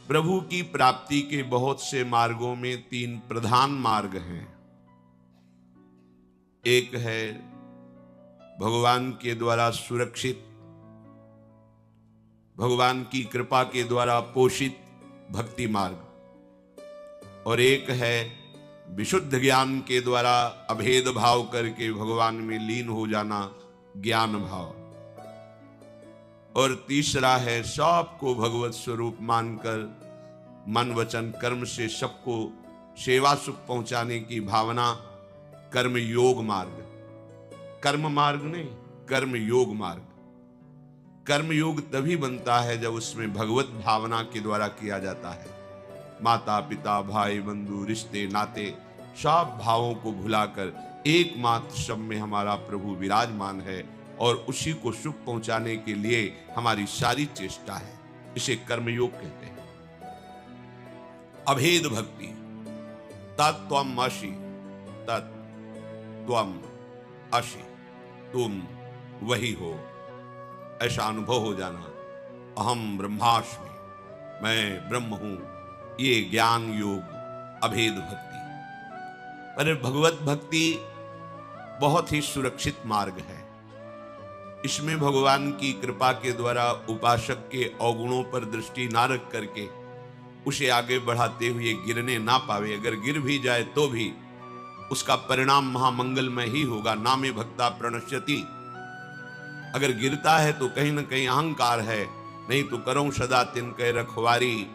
प्रभु की प्राप्ति के बहुत से मार्गों में तीन प्रधान मार्ग हैं। एक है भगवान के द्वारा सुरक्षित, भगवान की कृपा के द्वारा पोषित भक्ति मार्ग, और एक है विशुद्ध ज्ञान के द्वारा अभेद भाव करके भगवान में लीन हो जाना, ज्ञान भाव, और तीसरा है सबको भगवत स्वरूप मानकर मन वचन कर्म से सबको सेवा सुख पहुंचाने की भावना, कर्म योग मार्ग। कर्म मार्ग नहीं, कर्म योग मार्ग। कर्म योग तभी बनता है जब उसमें भगवत भावना के द्वारा किया जाता है। माता पिता भाई बंधु रिश्ते नाते सब भावों को भुलाकर एकमात्र सब में हमारा प्रभु विराजमान है और उसी को सुख पहुंचाने के लिए हमारी सारी चेष्टा है। इसे कर्मयोग कहते हैं। अभेद भक्ति, तत्त्वम असि, तत्त्वम असि, तुम वही हो, ऐसा अनुभव हो जाना। अहम ब्रह्मास्मि, मैं ब्रह्म हूं, ये ज्ञान योग अभेद भक्ति। पर भगवत भक्ति बहुत ही सुरक्षित मार्ग है। इसमें भगवान की कृपा के द्वारा उपासक के अवगुणों पर दृष्टि ना रख करके उसे आगे बढ़ाते हुए गिरने ना पावे। अगर गिर भी जाए तो भी उसका परिणाम महामंगलमय ही होगा। नामे भक्ता प्रणश्यति। अगर गिरता है तो कहीं ना कहीं अहंकार है, नहीं तो करो सदा तिनके रखवारी,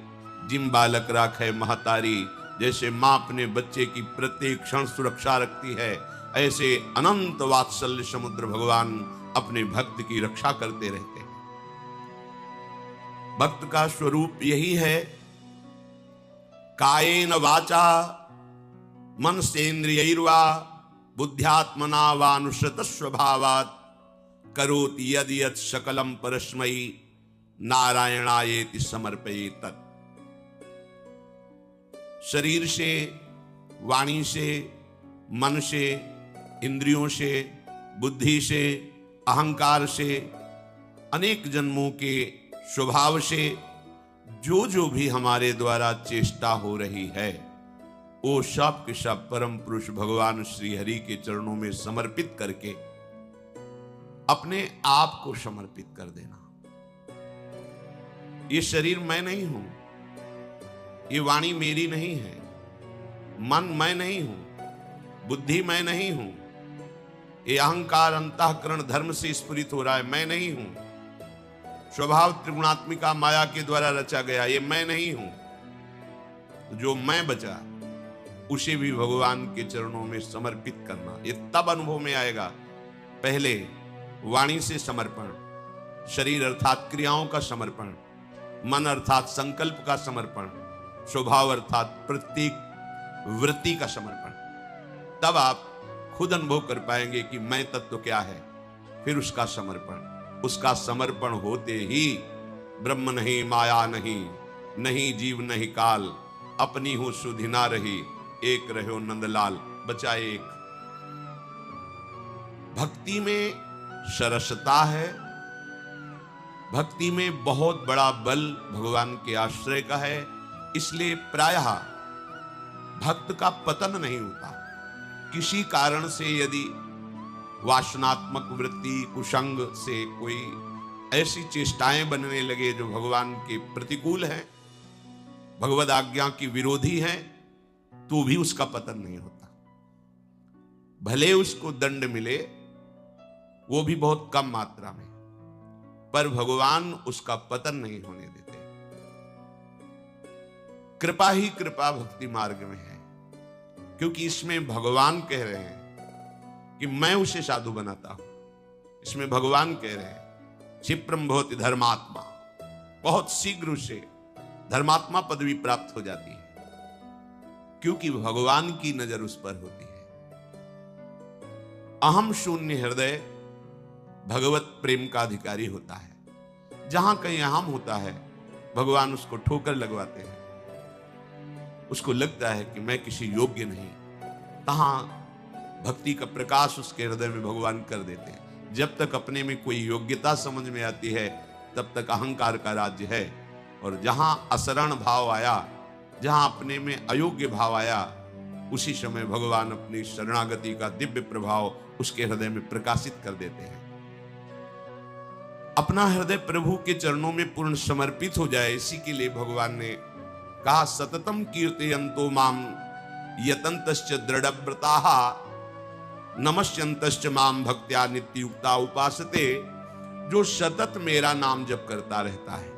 जिम बालक राखे महतारी। जैसे मां अपने बच्चे की प्रत्येक क्षण सुरक्षा रखती है, ऐसे अनंत वात्सल्य समुद्र भगवान अपने भक्त की रक्षा करते रहते हैं। भक्त का स्वरूप यही है, कायेन वाचा मनसेन्द्रियैर्वा बुद्ध्यात्मना वानुसृत स्वभावात् करोति यदि यत् सकलम परस्मै नारायणायेति समर्पयेत् तत्। शरीर से, वाणी से, मन से, इंद्रियों से, बुद्धि से, अहंकार से, अनेक जन्मों के स्वभाव से जो जो भी हमारे द्वारा चेष्टा हो रही है, वो सब के सब परम पुरुष भगवान श्री हरि के चरणों में समर्पित करके अपने आप को समर्पित कर देना। ये शरीर मैं नहीं हूं, ये वाणी मेरी नहीं है, मन मैं नहीं हूं, बुद्धि मैं नहीं हूं, ये अहंकार अंतःकरण धर्म से स्फुरित हो रहा है, मैं नहीं हूं। स्वभाव त्रिगुणात्मिका माया के द्वारा रचा गया, ये मैं नहीं हूं। जो मैं बचा उसे भी भगवान के चरणों में समर्पित करना, ये तब अनुभव में आएगा। पहले वाणी से समर्पण, शरीर अर्थात क्रियाओं का समर्पण, मन अर्थात संकल्प का समर्पण, स्वभाव अर्थात प्रत्येक वृत्ति का समर्पण। तब आप खुद अनुभव कर पाएंगे कि मैं तत्व क्या है। फिर उसका समर्पण, उसका समर्पण होते ही ब्रह्म नहीं माया नहीं, नहीं जीव नहीं काल, अपनी हूं सुधि ना रही, एक रहो नंदलाल, बचा एक। भक्ति में सरसता है, भक्ति में बहुत बड़ा बल भगवान के आश्रय का है। इसलिए प्रायः भक्त का पतन नहीं होता। किसी कारण से यदि वासनात्मक वृत्ति कुसंग से कोई ऐसी चेष्टाएं बनने लगे जो भगवान के प्रतिकूल हैं, भगवद आज्ञा की विरोधी हैं, तो भी उसका पतन नहीं होता। भले उसको दंड मिले, वो भी बहुत कम मात्रा में, पर भगवान उसका पतन नहीं होने देते। कृपा ही कृपा भक्ति मार्ग में है, क्योंकि इसमें भगवान कह रहे हैं कि मैं उसे साधु बनाता हूं। इसमें भगवान कह रहे हैं क्षिप्रम भवति धर्मात्मा, बहुत शीघ्र उसे धर्मात्मा पदवी प्राप्त हो जाती है, क्योंकि भगवान की नजर उस पर होती है। अहम शून्य हृदय भगवत प्रेम का अधिकारी होता है। जहां कहीं अहम होता है, भगवान उसको ठोकर लगवाते हैं। उसको लगता है कि मैं किसी योग्य नहीं, तहां भक्ति का प्रकाश उसके हृदय में भगवान कर देते हैं। जब तक अपने में कोई योग्यता समझ में आती है, तब तक अहंकार का राज्य है, और जहां असरण भाव आया, जहां अपने में अयोग्य भाव आया, उसी समय भगवान अपनी शरणागति का दिव्य प्रभाव उसके हृदय में प्रकाशित कर देते हैं। अपना हृदय प्रभु के चरणों में पूर्ण समर्पित हो जाए, इसी के लिए भगवान ने कहा सततम कीर्तयन्तो माम यतन्तश्च दृढ़व्रताः नमस्यन्तश्च माम भक्त्या नित्युक्ता उपासते। जो सतत मेरा नाम जप करता रहता है।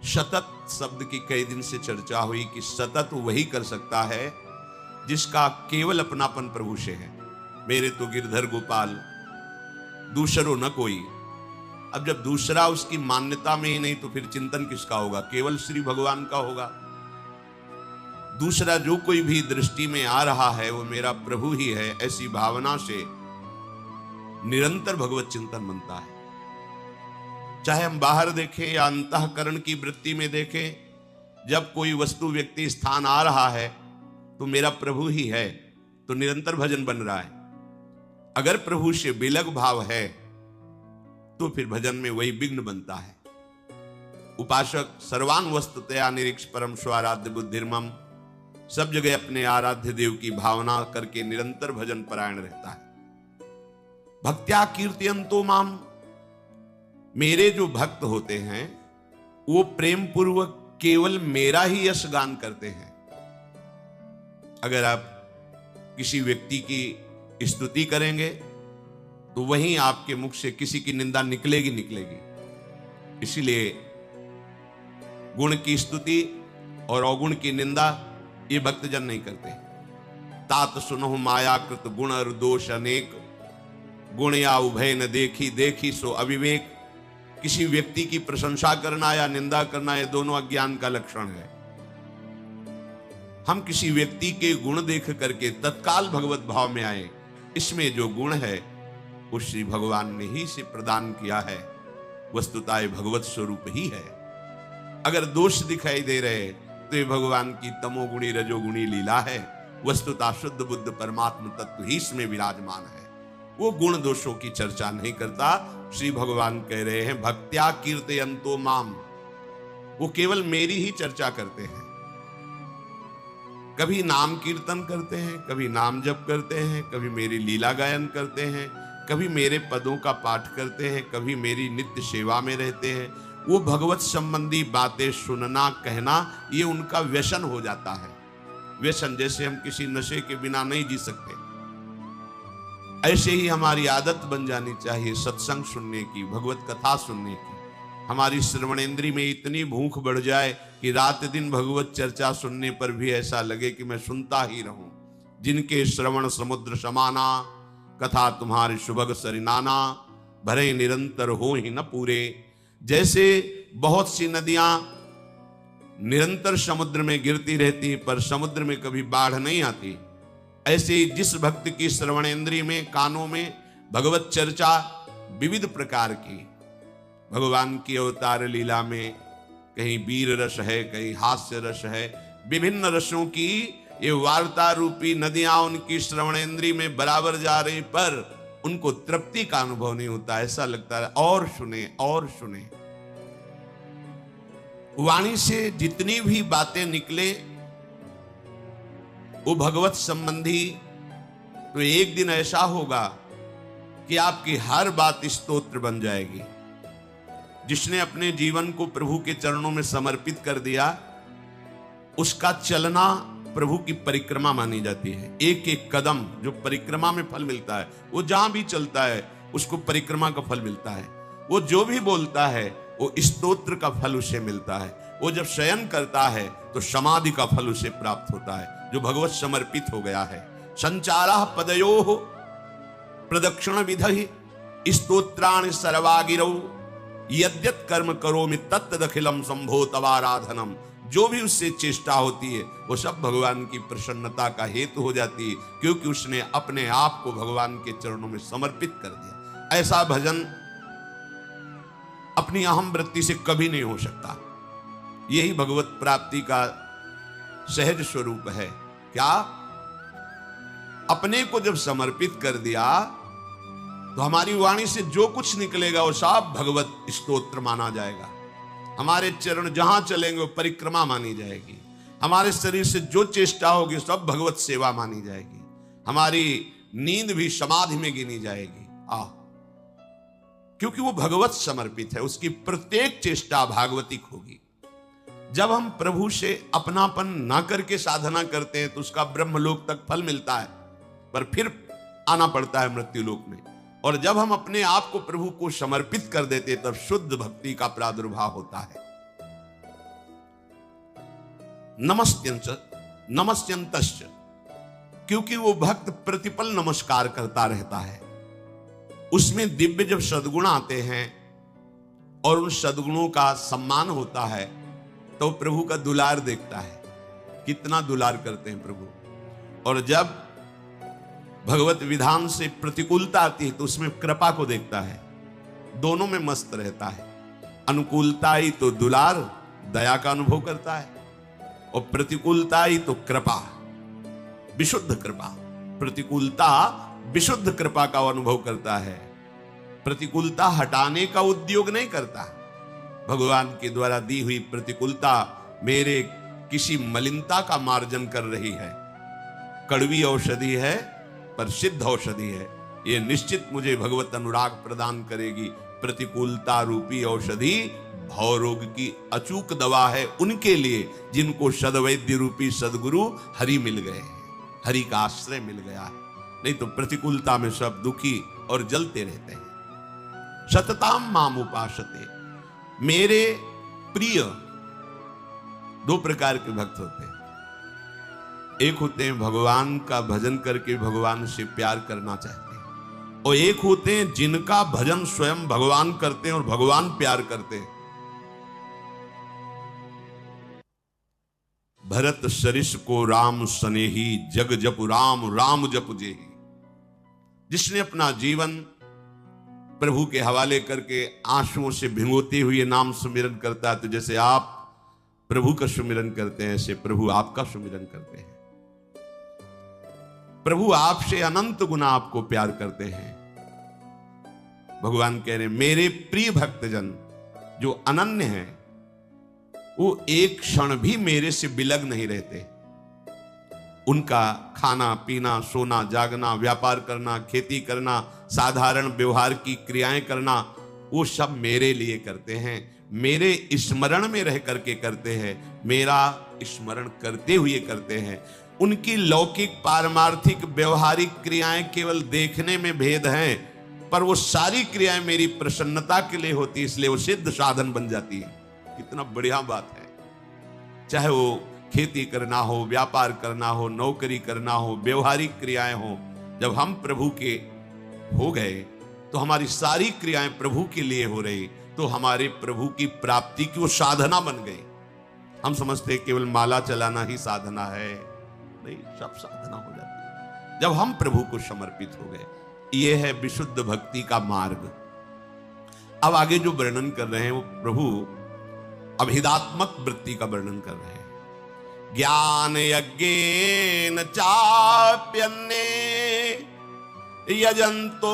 सतत शब्द की कई दिन से चर्चा हुई कि सतत वही कर सकता है जिसका केवल अपनापन प्रभु से है। मेरे तो गिरधर गोपाल दूसरो न कोई। अब जब दूसरा उसकी मान्यता में ही नहीं तो फिर चिंतन किसका होगा? केवल श्री भगवान का होगा। दूसरा जो कोई भी दृष्टि में आ रहा है वो मेरा प्रभु ही है, ऐसी भावना से निरंतर भगवत चिंतन बनता है। चाहे हम बाहर देखें या अंतःकरण की वृत्ति में देखें, जब कोई वस्तु व्यक्ति स्थान आ रहा है तो मेरा प्रभु ही है, तो निरंतर भजन बन रहा है। अगर प्रभु से विलग भाव है तो फिर भजन में वही विघ्न बनता है। उपासक सर्वान वस्तुतया निरीक्ष परम स्वाराध्य बुद्धिर्मम, सब जगह अपने आराध्य देव की भावना करके निरंतर भजन परायण रहता है। भक्त्या कीर्तयन्तो माम, मेरे जो भक्त होते हैं वो प्रेम पूर्वक केवल मेरा ही यश गान करते हैं। अगर आप किसी व्यक्ति की स्तुति करेंगे तो वहीं आपके मुख से किसी की निंदा निकलेगी निकलेगी। इसीलिए गुण की स्तुति और अवगुण की निंदा ये भक्तजन नहीं करते। तात सुनहु मायाकृत गुण और दोष अनेक, गुण या उभय न देखी देखी सो अविवेक। किसी व्यक्ति की प्रशंसा करना या निंदा करना ये दोनों अज्ञान का लक्षण है। हम किसी व्यक्ति के गुण देख करके तत्काल भगवत भाव में आए, इसमें जो गुण है वो श्री भगवान ने ही से प्रदान किया है, वस्तुतः भगवत स्वरूप ही है। अगर दोष दिखाई दे रहे तो ये भगवान की तमोगुणी रजोगुणी लीला है। वस्तुतः शुद्ध बुद्ध परमात्म तत्व ही इसमें विराजमान है। वो गुण दोषों की चर्चा नहीं करता। श्री भगवान कह रहे हैं भक्त्या कीर्तयन्तो माम, वो केवल मेरी ही चर्चा करते हैं। कभी नाम कीर्तन करते हैं, कभी नाम जप करते हैं, कभी मेरी लीला गायन करते हैं, कभी मेरे पदों का पाठ करते हैं, कभी मेरी नित्य सेवा में रहते हैं। वो भगवत संबंधी बातें सुनना कहना ये उनका व्यसन हो जाता है। व्यसन जैसे हम किसी नशे के बिना नहीं जी सकते, ऐसे ही हमारी आदत बन जानी चाहिए सत्संग सुनने की, भगवत कथा सुनने की। हमारी श्रवणेंद्री में इतनी भूख बढ़ जाए कि रात दिन भगवत चर्चा सुनने पर भी ऐसा लगे कि मैं सुनता ही रहूं। जिनके श्रवण समुद्र समाना, कथा तुम्हारे शुभग सरिनाना, भरे निरंतर हो ही न पूरे। जैसे बहुत सी नदियां निरंतर समुद्र में गिरती रहती पर समुद्र में कभी बाढ़ नहीं आती, ऐसे ही जिस भक्त की श्रवणेंद्री में, कानों में भगवत चर्चा विविध प्रकार की, भगवान की अवतार लीला में कहीं वीर रस है, कहीं हास्य रस है, विभिन्न रसों की ये वार्ता रूपी नदियां उनकी श्रवणेंद्री में बराबर जा रही, पर उनको तृप्ति का अनुभव नहीं होता। ऐसा लगता है और सुने और सुने। वाणी से जितनी भी बातें निकले वो भगवत संबंधी, तो एक दिन ऐसा होगा कि आपकी हर बात स्तोत्र बन जाएगी। जिसने अपने जीवन को प्रभु के चरणों में समर्पित कर दिया, उसका चलना प्रभु की परिक्रमा मानी जाती है। एक एक कदम जो परिक्रमा में फल मिलता है, वो जहां भी चलता है उसको परिक्रमा का फल मिलता है। वो जो भी बोलता है वो स्तोत्र का फल उसे मिलता है। वो जब शयन करता है तो समाधि का फल उसे प्राप्त होता है, जो भगवत समर्पित हो गया है। संचारः पदयोः प्रदक्षिण विधि स्तोत्राणि सर्वागिरौ, यद्यत् कर्म करोमि तत्तदखिलम शंभो तवाराधनम। जो भी उससे चेष्टा होती है वो सब भगवान की प्रसन्नता का हेतु हो जाती है, क्योंकि उसने अपने आप को भगवान के चरणों में समर्पित कर दिया। ऐसा भजन अपनी अहम वृत्ति से कभी नहीं हो सकता। यही भगवत प्राप्ति का सहज स्वरूप है। क्या? अपने को जब समर्पित कर दिया तो हमारी वाणी से जो कुछ निकलेगा वो सब भगवत स्तोत्र माना जाएगा। हमारे चरण जहां चलेंगे वो परिक्रमा मानी जाएगी। हमारे शरीर से जो चेष्टा होगी सब भगवत सेवा मानी जाएगी। हमारी नींद भी समाधि में गिनी जाएगी। क्योंकि वो भगवत समर्पित है, उसकी प्रत्येक चेष्टा भागवतिक होगी। जब हम प्रभु से अपनापन ना करके साधना करते हैं तो उसका ब्रह्मलोक तक फल मिलता है, पर फिर आना पड़ता है मृत्यु लोक में। और जब हम अपने आप को प्रभु को समर्पित कर देते तब शुद्ध भक्ति का प्रादुर्भाव होता है। नमस्यंतश्च, क्योंकि वो भक्त प्रतिपल नमस्कार करता रहता है। उसमें दिव्य जब सद्गुण आते हैं और उन सद्गुणों का सम्मान होता है तो प्रभु का दुलार देखता है, कितना दुलार करते हैं प्रभु। और जब भगवत विधान से प्रतिकूलता आती है तो उसमें कृपा को देखता है, दोनों में मस्त रहता है। अनुकूलता ही तो दुलार दया का अनुभव करता है और प्रतिकूलता ही तो कृपा, विशुद्ध कृपा। प्रतिकूलता विशुद्ध कृपा का अनुभव करता है, प्रतिकूलता हटाने का उद्योग नहीं करता। भगवान के द्वारा दी हुई प्रतिकूलता मेरे किसी मलिनता का मार्जन कर रही है। कड़वी औषधि है पर सिद्ध औषधि है, ये निश्चित मुझे भगवत अनुराग प्रदान करेगी। प्रतिकूलता रूपी औषधि भव रोग की अचूक दवा है उनके लिए जिनको सदवैद्य रूपी सदगुरु हरि मिल गए हैं, हरि का आश्रय मिल गया है। नहीं तो प्रतिकूलता में सब दुखी और जलते रहते हैं। सतताम माम उपासते, मेरे प्रिय दो प्रकार के भक्त होते हैं। एक होते हैं भगवान का भजन करके भगवान से प्यार करना चाहते हैं, और एक होते हैं जिनका भजन स्वयं भगवान करते हैं और भगवान प्यार करते हैं। भरत सरिस को राम सनेही, जग जपु राम राम जपु जेही। जिसने अपना जीवन प्रभु के हवाले करके आंसुओं से भिगोते हुए नाम सुमिरन करता है, तो जैसे आप प्रभु का सुमिरन करते हैं ऐसे प्रभु आपका सुमिरन करते हैं। प्रभु आपसे अनंत गुना आपको प्यार करते हैं। भगवान कह रहे हैं मेरे प्रिय भक्तजन जो अनन्य हैं वो एक क्षण भी मेरे से बिलग नहीं रहते। उनका खाना पीना, सोना जागना, व्यापार करना, खेती करना, साधारण व्यवहार की क्रियाएं करना, वो सब मेरे लिए करते हैं, मेरे स्मरण में रह करके करते हैं, मेरा स्मरण करते हुए करते हैं। उनकी लौकिक पारमार्थिक व्यवहारिक क्रियाएं केवल देखने में भेद हैं, पर वो सारी क्रियाएं मेरी प्रसन्नता के लिए होती है, इसलिए वो सिद्ध साधन बन जाती है। कितना बढ़िया बात है। चाहे वो खेती करना हो, व्यापार करना हो, नौकरी करना हो, व्यवहारिक क्रियाएं हो, जब हम प्रभु के हो गए तो हमारी सारी क्रियाएं प्रभु के लिए हो रही, तो हमारे प्रभु की प्राप्ति की वो साधना बन गई। हम समझते हैं केवल माला चलाना ही साधना है, नहीं, सब साधना हो जाती है जब हम प्रभु को समर्पित हो गए। ये है विशुद्ध भक्ति का मार्ग। अब आगे जो वर्णन कर रहे हैं वो प्रभु अभिदात्मक वृत्ति का वर्णन कर रहे हैं। ज्ञान यज्ञेन चाप्यन्ने यजन्तो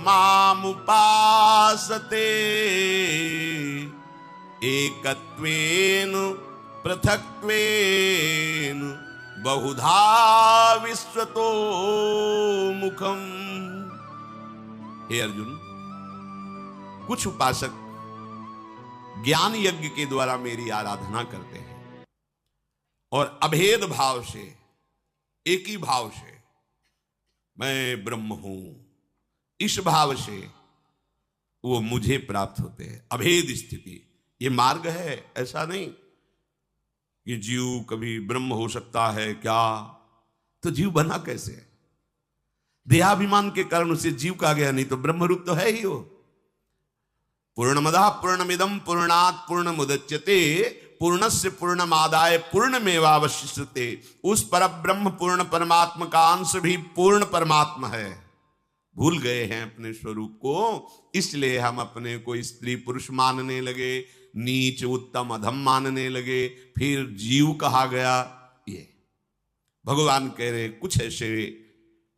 मामुपासते एकत्वेन पृथक्त्वेन बहुधा विश्वतो मुखम। हे अर्जुन, कुछ उपासक ज्ञान यज्ञ के द्वारा मेरी आराधना करते हैं और अभेद भाव से, एक ही भाव से, मैं ब्रह्म हूं, इस भाव से वो मुझे प्राप्त होते हैं। अभेद स्थिति ये मार्ग है, ऐसा नहीं कि जीव कभी ब्रह्म हो सकता है क्या। तो जीव बना कैसे? देहाभिमान के कारण उसे जीव कहा गया, नहीं तो ब्रह्म रूप तो है ही वो। पूर्णमदः पूर्णमिदं पूर्णात् पूर्णमुदच्यते पूर्णस्य पूर्णमादाय पूर्णमेवावशिष्यते। उस परब्रह्म पूर्ण परमात्मा का अंश भी पूर्ण परमात्मा है। भूल गए हैं अपने स्वरूप को, इसलिए हम अपने को स्त्री पुरुष मानने लगे, नीच उत्तम अधम मानने लगे, फिर जीव कहा गया। ये भगवान कह रहे कुछ ऐसे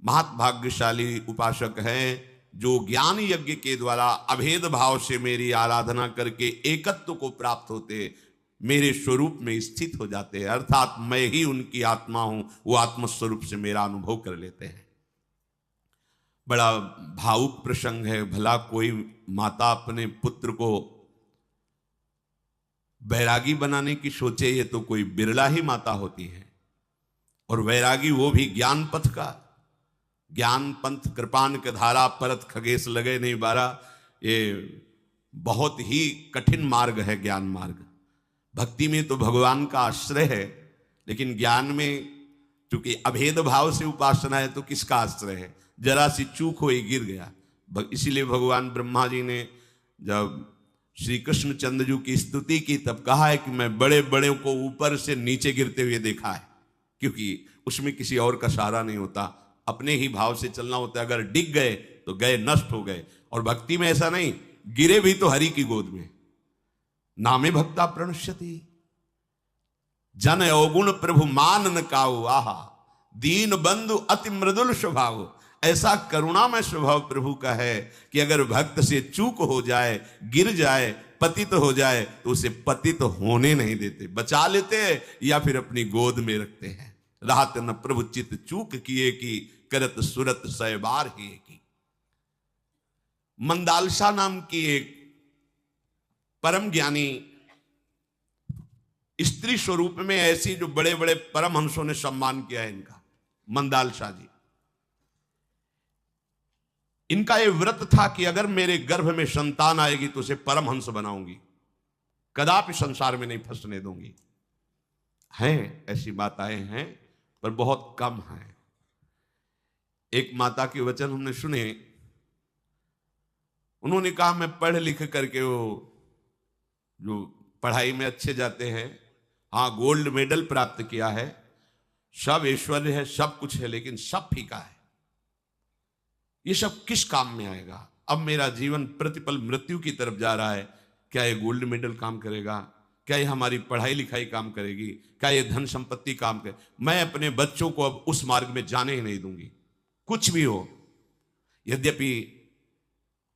महत भाग्यशाली उपासक हैं जो ज्ञान यज्ञ के द्वारा अभेद भाव से मेरी आराधना करके एकत्व को प्राप्त होते, मेरे स्वरूप में स्थित हो जाते हैं, अर्थात मैं ही उनकी आत्मा हूं, वो आत्मस्वरूप से मेरा अनुभव कर लेते हैं। बड़ा भावुक प्रसंग है। भला कोई माता अपने पुत्र को वैरागी बनाने की सोचे, ये तो कोई बिरला ही माता होती है। और वैरागी वो भी ज्ञान पथ का। ज्ञान पंथ कृपान के धारा परत खगेश लगे नहीं बारा, ये बहुत ही कठिन मार्ग है ज्ञान मार्ग। भक्ति में तो भगवान का आश्रय है, लेकिन ज्ञान में चूंकि अभेद भाव से उपासना है तो किसका आश्रय है? जरा सी चूक हो गिर गया। इसीलिए भगवान ब्रह्मा जी ने जब श्री कृष्ण चंद्रजू की स्तुति की तब कहा है कि मैं बड़े बड़े को ऊपर से नीचे गिरते हुए देखा है, क्योंकि उसमें किसी और का सहारा नहीं होता, अपने ही भाव से चलना होता है। अगर डिग गए तो गए, नष्ट हो गए। और भक्ति में ऐसा नहीं, गिरे भी तो हरि की गोद में। नामे भक्ता प्रणश्यति, जन अवगुण प्रभु मान न काऊ, आहा दीन बंधु अति मृदुल स्वभाव। ऐसा करुणामय स्वभाव प्रभु का है कि अगर भक्त से चूक हो जाए, गिर जाए, पतित हो जाए तो उसे पतित होने नहीं देते, बचा लेते हैं या फिर अपनी गोद में रखते हैं। राहत न प्रभु चित चूक किए की, करत सुरत सैबार ही की। मंदालसा नाम की एक परम ज्ञानी स्त्री स्वरूप में ऐसी, जो बड़े बड़े परमहंसों ने सम्मान किया है इनका, मंदालसा जी। इनका यह व्रत था कि अगर मेरे गर्भ में संतान आएगी तो उसे परमहंस बनाऊंगी, कदापि संसार में नहीं फंसने दूंगी। हैं ऐसी माताएं हैं, पर बहुत कम हैं। एक माता के वचन हमने सुने, उन्होंने कहा मैं पढ़ लिख करके, वो जो पढ़ाई में अच्छे जाते हैं, हाँ गोल्ड मेडल प्राप्त किया है, सब ऐश्वर्य है, सब कुछ है, लेकिन सब फीका है। ये सब किस काम में आएगा? अब मेरा जीवन प्रतिपल मृत्यु की तरफ जा रहा है, क्या ये गोल्ड मेडल काम करेगा? क्या ये हमारी पढ़ाई लिखाई काम करेगी? क्या ये धन संपत्ति काम करे? मैं अपने बच्चों को अब उस मार्ग में जाने ही नहीं दूंगी, कुछ भी हो। यद्यपि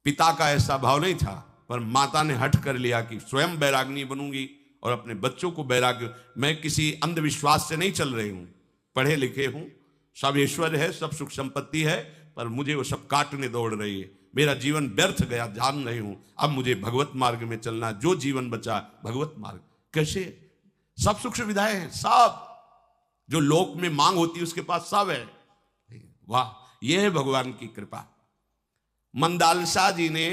पिता का ऐसा भाव नहीं था, पर माता ने हट कर लिया कि स्वयं बैराग्नी बनूंगी और अपने बच्चों को बैराग्य। मैं किसी अंधविश्वास से नहीं चल रही हूं, पढ़े लिखे हूं, सब ऐश्वर्य है, सब सुख संपत्ति है, पर मुझे वो सब काटने दौड़ रही है। मेरा जीवन व्यर्थ गया, जान रही हूं। अब मुझे भगवत मार्ग में चलना, जो जीवन बचा भगवत मार्ग। कैसे? सब सुख सुविधाएं हैं, सब जो लोक में मांग होती है उसके पास सब है। वाह, यह है भगवान की कृपा। मंदालसा जी ने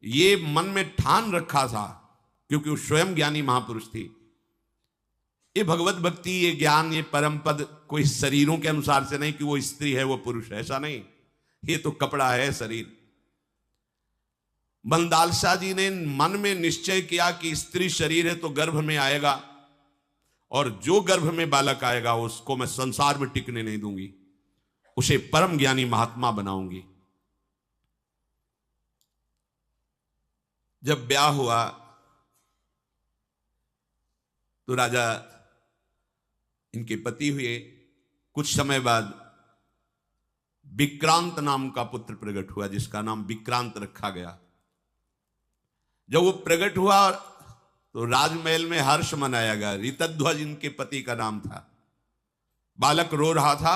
ये मन में ठान रखा था, क्योंकि वो स्वयं ज्ञानी महापुरुष थी। ये भगवत भक्ति, ये ज्ञान, ये परम पद कोई शरीरों के अनुसार से नहीं कि वो स्त्री है वो पुरुष है, ऐसा नहीं। ये तो कपड़ा है, शरीर। मंदालसा जी ने मन में निश्चय किया कि स्त्री शरीर है तो गर्भ में आएगा, और जो गर्भ में बालक आएगा उसको मैं संसार में टिकने नहीं दूंगी, उसे परम ज्ञानी महात्मा बनाऊंगी। जब ब्याह हुआ तो राजा इनके पति हुए। कुछ समय बाद विक्रांत नाम का पुत्र प्रकट हुआ, जिसका नाम विक्रांत रखा गया। जब वो प्रकट हुआ तो राजमहल में हर्ष मनाया गया। ऋतध्वज इनके पति का नाम था। बालक रो रहा था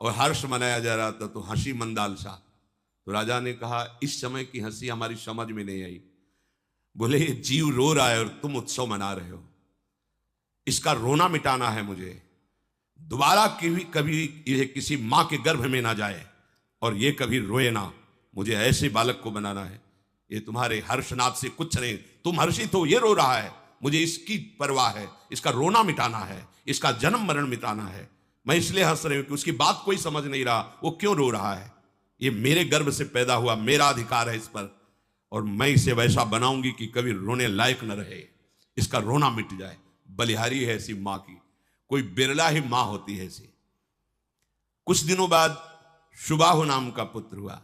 और हर्ष मनाया जा रहा था, तो हंसी मंदालसा। तो राजा ने कहा, इस समय की हंसी हमारी समझ में नहीं आई। बोले, जीव रो रहा है और तुम उत्सव मना रहे हो, इसका रोना मिटाना है मुझे। दोबारा कभी ये किसी मां के गर्भ में ना जाए और ये कभी रोए ना। मुझे ऐसे बालक को बनाना है। ये तुम्हारे हर्षनाद से कुछ नहीं, तुम हर्षित हो, ये रो रहा है, मुझे इसकी परवाह है, इसका रोना मिटाना है, इसका जन्म मरण मिटाना है। मैं इसलिए हंस रही हूं कि उसकी बात कोई समझ नहीं रहा, वो क्यों रो रहा है। ये मेरे गर्भ से पैदा हुआ, मेरा अधिकार है इस पर, और मैं इसे वैसा बनाऊंगी कि कभी रोने लायक न रहे, इसका रोना मिट जाए। बलिहारी है ऐसी मां की, कोई बिरला ही मां होती है ऐसी। कुछ दिनों बाद सुबाहु नाम का पुत्र हुआ।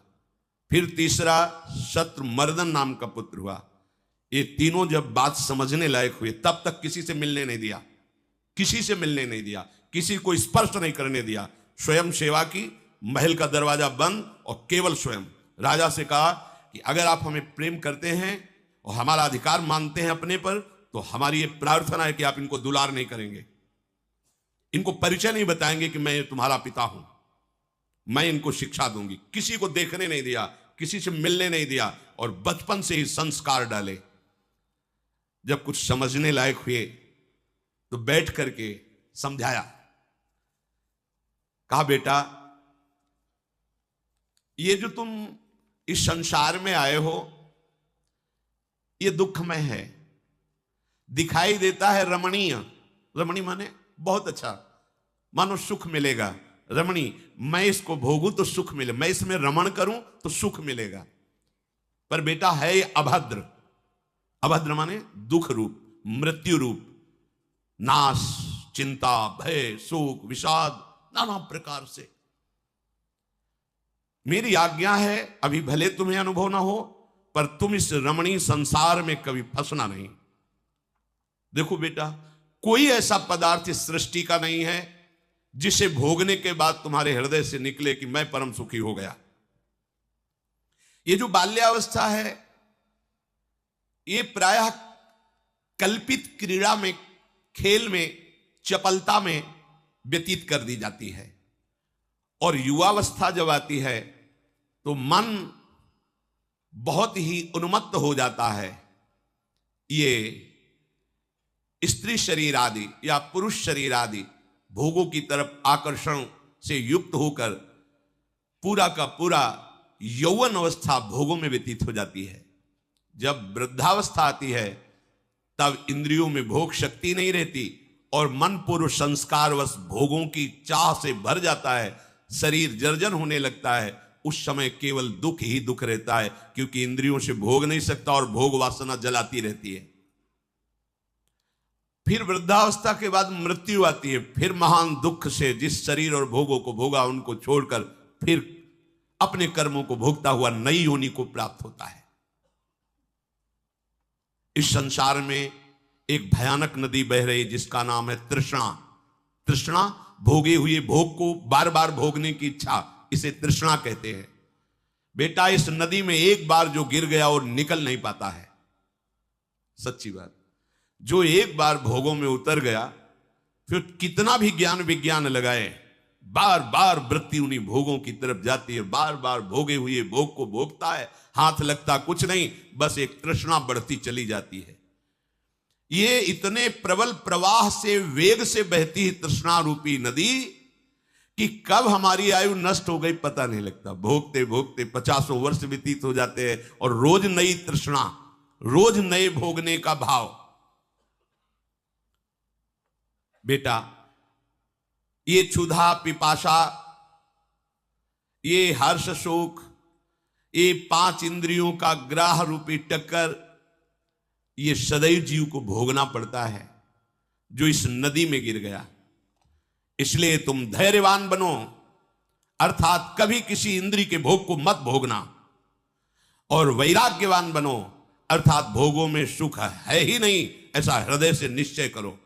फिर तीसरा शत्रुमर्दन नाम का पुत्र हुआ। ये तीनों जब बात समझने लायक हुए, तब तक किसी से मिलने नहीं दिया, किसी से मिलने नहीं दिया, किसी को स्पर्श नहीं करने दिया। स्वयं सेवा की महल का दरवाजा बंद और केवल स्वयं राजा से कहा कि अगर आप हमें प्रेम करते हैं और हमारा अधिकार मानते हैं अपने पर, तो हमारी ये प्रार्थना है कि आप इनको दुलार नहीं करेंगे, इनको परिचय नहीं बताएंगे कि मैं तुम्हारा पिता हूं, मैं इनको शिक्षा दूंगी। किसी को देखने नहीं दिया, किसी से मिलने नहीं दिया, और बचपन से ही संस्कार डाले। जब कुछ समझने लायक हुए तो बैठ करके समझाया, कहा बेटा ये जो तुम इस संसार में आए हो ये दुखमय है, दिखाई देता है रमणीय, रमणीय माने बहुत अच्छा, मानो सुख मिलेगा, रमणी मैं इसको भोगूं तो सुख मिले, मैं इसमें रमण करूं तो सुख मिलेगा, पर बेटा है ये अभद्र। अभद्र माने दुख रूप, मृत्यु रूप, नाश, चिंता, भय, शोक, विषाद, नाना प्रकार से। मेरी आज्ञा है अभी भले तुम्हें अनुभव ना हो, पर तुम इस रमणीय संसार में कभी फंसना नहीं। देखो बेटा, कोई ऐसा पदार्थ इस सृष्टि का नहीं है जिसे भोगने के बाद तुम्हारे हृदय से निकले कि मैं परम सुखी हो गया। ये जो बाल्यावस्था है ये प्रायः कल्पित क्रीड़ा में, खेल में, चपलता में व्यतीत कर दी जाती है, और युवावस्था जब आती है तो मन बहुत ही उन्मत्त हो जाता है। ये स्त्री शरीर आदि या पुरुष शरीर आदि भोगों की तरफ आकर्षण से युक्त होकर पूरा का पूरा यौवन अवस्था भोगों में व्यतीत हो जाती है। जब वृद्धावस्था आती है तब इंद्रियों में भोग शक्ति नहीं रहती और मन पूर्व संस्कारवश भोगों की चाह से भर जाता है, शरीर जर्जर होने लगता है। उस समय केवल दुख ही दुख रहता है, क्योंकि इंद्रियों से भोग नहीं सकता और भोग वासना जलाती रहती है। फिर वृद्धावस्था के बाद मृत्यु आती है, फिर महान दुख से जिस शरीर और भोगों को भोगा उनको छोड़कर फिर अपने कर्मों को भोगता हुआ नई योनि को प्राप्त होता है। इस संसार में एक भयानक नदी बह रही जिसका नाम है तृष्णा। तृष्णा भोगे हुए भोग को बार बार भोगने की इच्छा, इसे तृष्णा कहते हैं। बेटा इस नदी में एक बार जो गिर गया और निकल नहीं पाता है, सच्ची बात। जो एक बार भोगों में उतर गया फिर कितना भी ज्ञान विज्ञान लगाए, बार बार वृत्ति उन्हीं भोगों की तरफ जाती है, बार बार भोगे हुए भोग को भोगता है, हाथ लगता कुछ नहीं, बस एक तृष्णा बढ़ती चली जाती है। ये इतने प्रबल प्रवाह से वेग से बहती है तृष्णा रूपी नदी कि कब हमारी आयु नष्ट हो गई पता नहीं लगता। भोगते भोगते 50 वर्ष व्यतीत हो जाते हैं और रोज नई तृष्णा, रोज नए भोगने का भाव। बेटा ये क्षुधा पिपाशा, ये हर्ष शोक, ये 5 इंद्रियों का ग्राह रूपी टक्कर, ये सदैव जीव को भोगना पड़ता है जो इस नदी में गिर गया। इसलिए तुम धैर्यवान बनो, अर्थात कभी किसी इंद्रिय के भोग को मत भोगना, और वैराग्यवान बनो, अर्थात भोगों में सुख है ही नहीं ऐसा हृदय से निश्चय करो।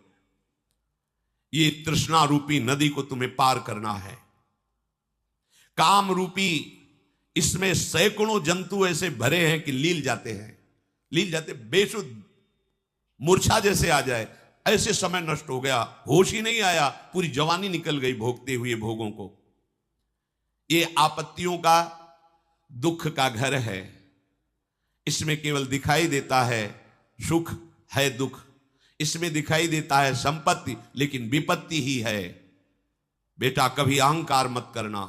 ये तृष्णा रूपी नदी को तुम्हें पार करना है। काम रूपी इसमें सैकड़ों जंतु ऐसे भरे हैं कि लील जाते हैं, लील जाते, बेशुद्ध मूर्छा जैसे आ जाए, ऐसे समय नष्ट हो गया, होश ही नहीं आया, पूरी जवानी निकल गई भोगते हुए भोगों को। ये आपत्तियों का, दुख का घर है। इसमें केवल दिखाई देता है सुख है दुख, इसमें दिखाई देता है संपत्ति, लेकिन विपत्ति ही है। बेटा कभी अहंकार मत करना।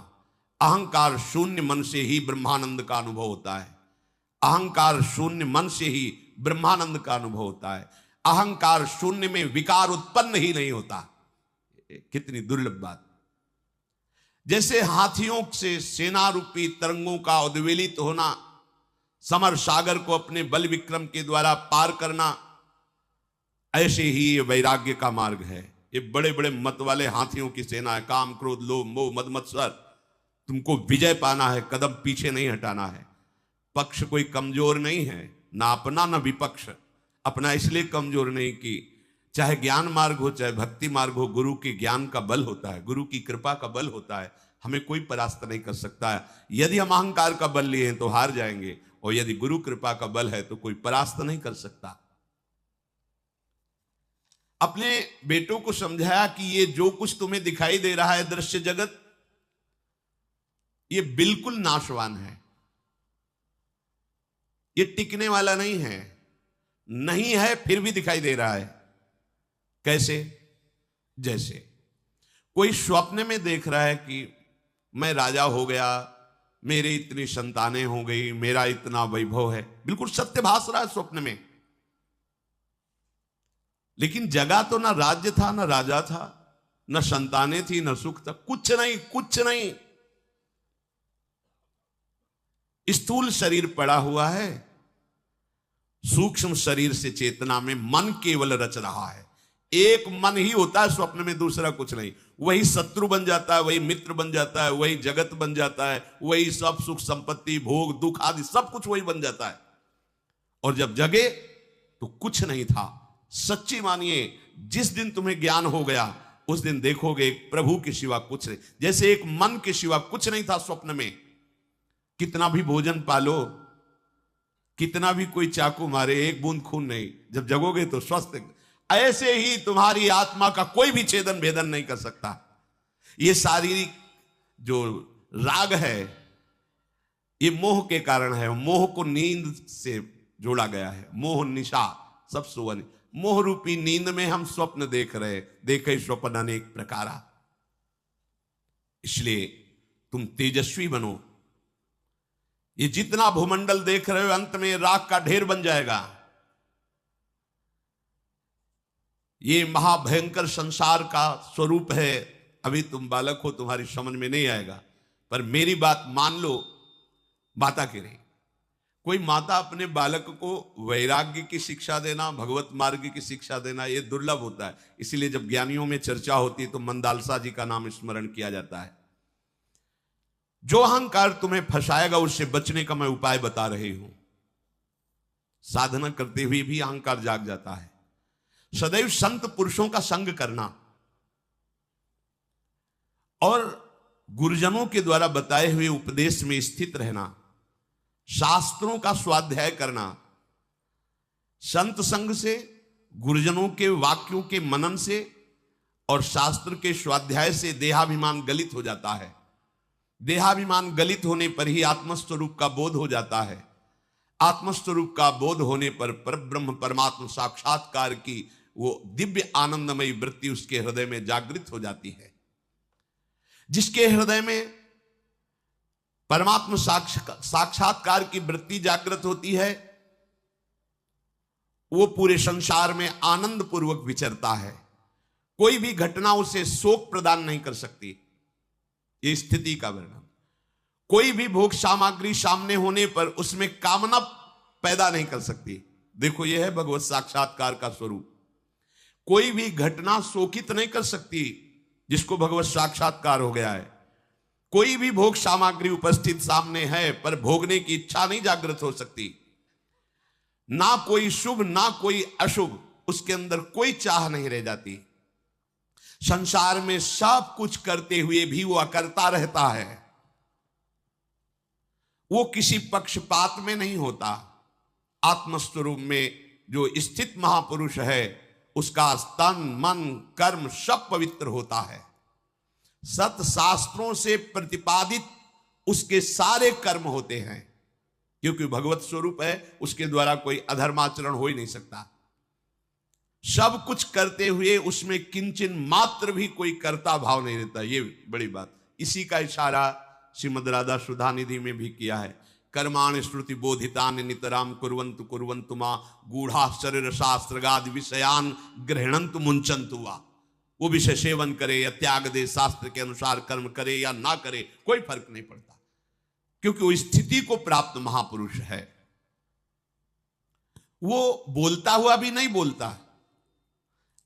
अहंकार शून्य मन से ही ब्रह्मानंद का अनुभव होता है। अहंकार शून्य मन से ही ब्रह्मानंद का अनुभव होता है। अहंकार शून्य में विकार उत्पन्न ही नहीं होता। कितनी दुर्लभ बात। जैसे हाथियों से सेना रूपी तरंगों का उद्वेलित होना, समर सागर को अपने बल विक्रम के द्वारा पार करना, ऐसे ही ये वैराग्य का मार्ग है। ये बड़े बड़े मत वाले हाथियों की सेना है, काम क्रोध लोभ मोह मद मत्सर। तुमको विजय पाना है, कदम पीछे नहीं हटाना है। पक्ष कोई कमजोर नहीं है, ना अपना ना विपक्ष। अपना इसलिए कमजोर नहीं कि चाहे ज्ञान मार्ग हो चाहे भक्ति मार्ग हो, गुरु के ज्ञान का बल होता है, गुरु की कृपा का बल होता है। हमें कोई परास्त नहीं कर सकता है। यदि हम अहंकार का बल लिए हैं तो हार जाएंगे, और यदि गुरु कृपा का बल है तो कोई परास्त नहीं कर सकता। अपने बेटों को समझाया कि ये जो कुछ तुम्हें दिखाई दे रहा है दृश्य जगत, ये बिल्कुल नाशवान है, ये टिकने वाला नहीं है। नहीं है फिर भी दिखाई दे रहा है। कैसे? जैसे कोई स्वप्न में देख रहा है कि मैं राजा हो गया, मेरी इतनी संतानें हो गई, मेरा इतना वैभव है, बिल्कुल सत्य भास रहा है स्वप्न में। लेकिन जगह तो ना राज्य था, ना राजा था, न संतानें थी, न सुख था, कुछ नहीं, कुछ नहीं। स्थूल शरीर पड़ा हुआ है, सूक्ष्म शरीर से चेतना में मन केवल रच रहा है। एक मन ही होता है स्वप्न में, दूसरा कुछ नहीं। वही शत्रु बन जाता है, वही मित्र बन जाता है, वही जगत बन जाता है, वही सब सुख संपत्ति भोग दुख आदि सब कुछ वही बन जाता है। और जब जगे तो कुछ नहीं था। सच्ची मानिए, जिस दिन तुम्हें ज्ञान हो गया उस दिन देखोगे प्रभु के सिवा कुछ नहीं। जैसे एक मन के सिवा कुछ नहीं था स्वप्न में। कितना भी भोजन पालो, कितना भी कोई चाकू मारे, एक बूंद खून नहीं। जब जगोगे तो स्वस्थ। ऐसे ही तुम्हारी आत्मा का कोई भी छेदन भेदन नहीं कर सकता। ये शारीरिक जो राग है ये मोह के कारण है। मोह को नींद से जोड़ा गया है। मोह निशा सब सुवन। मोह रूपी नींद में हम स्वप्न देख रहे, देखे स्वप्न अनेक प्रकारा। इसलिए तुम तेजस्वी बनो। ये जितना भूमंडल देख रहे हो अंत में राख का ढेर बन जाएगा। ये महाभयंकर संसार का स्वरूप है। अभी तुम बालक हो, तुम्हारी समझ में नहीं आएगा, पर मेरी बात मान लो। माता की रही, कोई माता अपने बालक को वैराग्य की शिक्षा देना, भगवत मार्ग की शिक्षा देना, यह दुर्लभ होता है। इसीलिए जब ज्ञानियों में चर्चा होती है तो मंदालसा जी का नाम स्मरण किया जाता है। जो अहंकार तुम्हें फंसाएगा उससे बचने का मैं उपाय बता रही हूं। साधना करते हुए भी अहंकार जाग जाता है। सदैव संत पुरुषों का संग करना और गुरुजनों के द्वारा बताए हुए उपदेश में स्थित रहना, शास्त्रों का स्वाध्याय करना। संत संग से, गुरुजनों के वाक्यों के मनन से और शास्त्र के स्वाध्याय से देहाभिमान गलित हो जाता है। देहाभिमान गलित होने पर ही आत्मस्वरूप का बोध हो जाता है। आत्मस्वरूप का बोध होने पर परब्रह्म परमात्मा साक्षात्कार की वो दिव्य आनंदमयी वृत्ति उसके हृदय में जागृत हो जाती है। जिसके हृदय में परमात्मा साक्षात्कार की वृत्ति जागृत होती है वो पूरे संसार में आनंद पूर्वक विचरता है। कोई भी घटना उसे शोक प्रदान नहीं कर सकती। ये स्थिति का वर्णन। कोई भी भोग सामग्री सामने होने पर उसमें कामना पैदा नहीं कर सकती। देखो यह है भगवत साक्षात्कार का स्वरूप। कोई भी घटना शोकित नहीं कर सकती जिसको भगवत साक्षात्कार हो गया है। कोई भी भोग सामग्री उपस्थित सामने है पर भोगने की इच्छा नहीं जागृत हो सकती। ना कोई शुभ ना कोई अशुभ, उसके अंदर कोई चाह नहीं रह जाती। संसार में सब कुछ करते हुए भी वो अकर्ता रहता है। वो किसी पक्षपात में नहीं होता। आत्मस्वरूप में जो स्थित महापुरुष है उसका तन मन कर्म सब पवित्र होता है। सत शास्त्रों से प्रतिपादित उसके सारे कर्म होते हैं, क्योंकि भगवत स्वरूप है। उसके द्वारा कोई अधर्माचरण हो ही नहीं सकता। सब कुछ करते हुए उसमें किंचन मात्र भी कोई कर्ता भाव नहीं रहता। ये बड़ी बात। इसी का इशारा श्रीमद् राधा सुधा निधि में भी किया है। कर्माण श्रुति बोधितान नितराम कुर्वन्तु कुर्वन्तु मा गूढ़ा शरीर शास्त्रगाद विषयान गृहणन्तु मुंचन्तु वा। वो विषय सेवन करे या त्याग दे, शास्त्र के अनुसार कर्म करे या ना करे, कोई फर्क नहीं पड़ता, क्योंकि वो स्थिति को प्राप्त महापुरुष है। वो बोलता हुआ भी नहीं बोलता,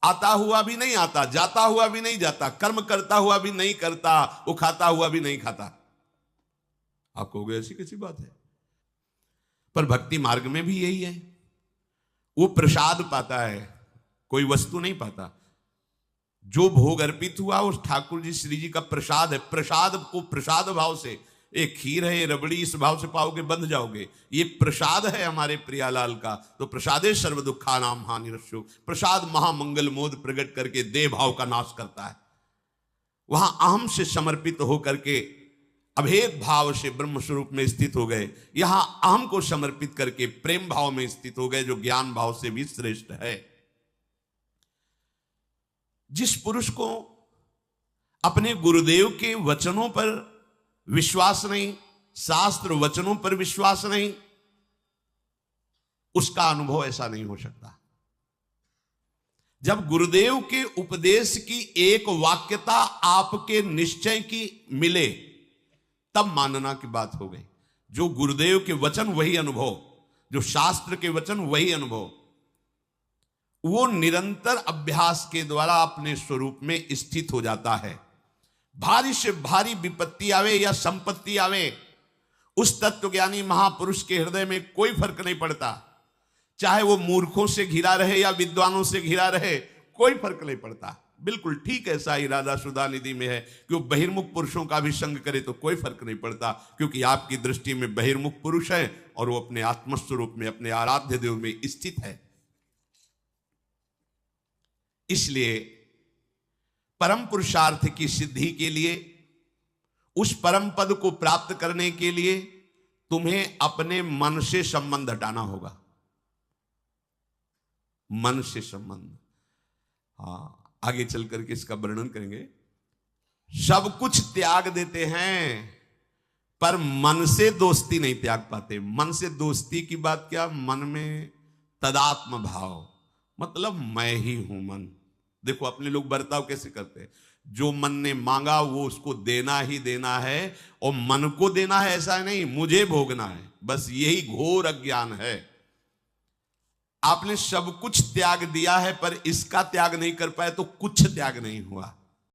आता हुआ भी नहीं आता, जाता हुआ भी नहीं जाता, कर्म करता हुआ भी नहीं करता, वो खाता हुआ भी नहीं खाता। आप कहोगे ऐसी कैसी बात है? पर भक्ति मार्ग में भी यही है। वो प्रसाद पाता है, कोई वस्तु नहीं पाता। जो भोग अर्पित हुआ उस ठाकुर जी श्री जी का प्रसाद है। प्रसाद को प्रसाद भाव से, एक खीर है, रबड़ी, इस भाव से पाओगे बंध जाओगे। ये प्रसाद है हमारे प्रियालाल का। तो प्रसादे सर्व दुखा नाम हानि रस्यो, प्रसाद महामंगल मोद प्रकट करके देह भाव का नाश करता है। वहां अहम से समर्पित होकर के अभेद भाव से ब्रह्म स्वरूप में स्थित हो गए। यहां अहम को समर्पित करके प्रेम भाव में स्थित हो गए, जो ज्ञान भाव से भी श्रेष्ठ है। जिस पुरुष को अपने गुरुदेव के वचनों पर विश्वास नहीं, शास्त्र वचनों पर विश्वास नहीं, उसका अनुभव ऐसा नहीं हो सकता। जब गुरुदेव के उपदेश की एक वाक्यता आपके निश्चय की मिले, तब मानना की बात हो गई। जो गुरुदेव के वचन वही अनुभव, जो शास्त्र के वचन वही अनुभव, वो निरंतर अभ्यास के द्वारा अपने स्वरूप में स्थित हो जाता है। भारी से भारी विपत्ति आवे या संपत्ति आवे, उस तत्वज्ञानी महापुरुष के हृदय में कोई फर्क नहीं पड़ता। चाहे वो मूर्खों से घिरा रहे या विद्वानों से घिरा रहे, कोई फर्क नहीं पड़ता। बिल्कुल ठीक ऐसा ही राधा सुधा निधि में है कि वो बहिर्मुख पुरुषों का भी संग करे तो कोई फर्क नहीं पड़ता, क्योंकि आपकी दृष्टि में बहिर्मुख पुरुष है और वो अपने आत्मस्वरूप में, अपने आराध्य देव में स्थित है। इसलिए परम पुरुषार्थ की सिद्धि के लिए, उस परम पद को प्राप्त करने के लिए तुम्हें अपने मन से संबंध हटाना होगा। मन से संबंध, हाँ, आगे चल करके इसका वर्णन करेंगे। सब कुछ त्याग देते हैं पर मन से दोस्ती नहीं त्याग पाते। मन से दोस्ती की बात क्या, मन में तदात्म भाव, मतलब मैं ही हूं मन। देखो अपने लोग बर्ताव कैसे करते हैं, जो मन ने मांगा वो उसको देना ही देना है, और मन को देना है ऐसा नहीं, मुझे भोगना है, बस यही घोर अज्ञान है। आपने सब कुछ त्याग दिया है पर इसका त्याग नहीं कर पाए तो कुछ त्याग नहीं हुआ।